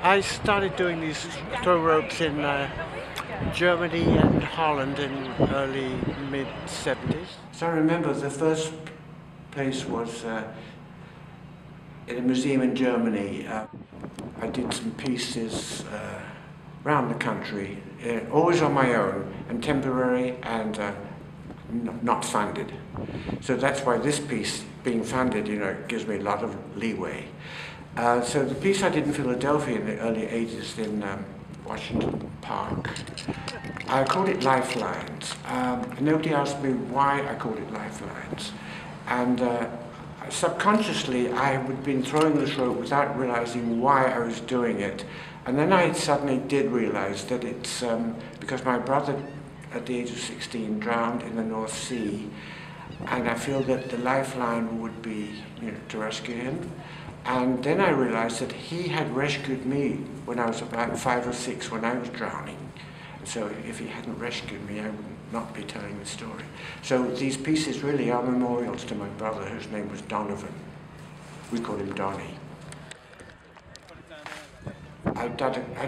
I started doing these throw ropes in Germany and Holland in early mid-70s. So I remember the first place was in a museum in Germany. I did some pieces around the country, always on my own and temporary and not funded. So that's why this piece, being funded, gives me a lot of leeway. So the piece I did in Philadelphia in the early 80s in Washington Park, I called it Lifelines. Nobody asked me why I called it Lifelines. And subconsciously I had been throwing this rope without realizing why I was doing it. And then I suddenly did realize that it's because my brother at the age of 16 drowned in the North Sea, and I feel that the lifeline would be to rescue him. And then I realized that he had rescued me when I was about 5 or 6 when I was drowning. So if he hadn't rescued me, I would not be telling the story. So these pieces really are memorials to my brother, whose name was Donovan. We called him Donnie. I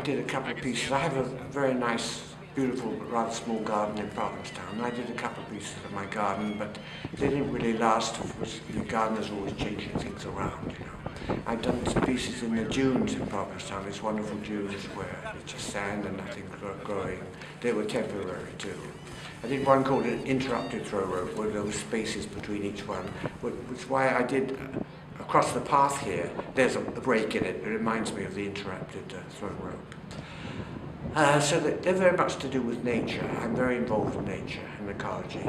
did a couple of pieces. I have a very nice, beautiful, but rather small garden in Provincetown. I did a couple of pieces of my garden, but they didn't really last. The gardener's always changing things around, I've done some pieces in the dunes in Providence. These wonderful dunes where it's just sand and nothing growing. They were temporary too. I did one called an interrupted throw rope, where there were spaces between each one, which is why I did across the path here. There's a break in it. It reminds me of the interrupted throw rope. So they're very much to do with nature. I'm very involved in nature and ecology.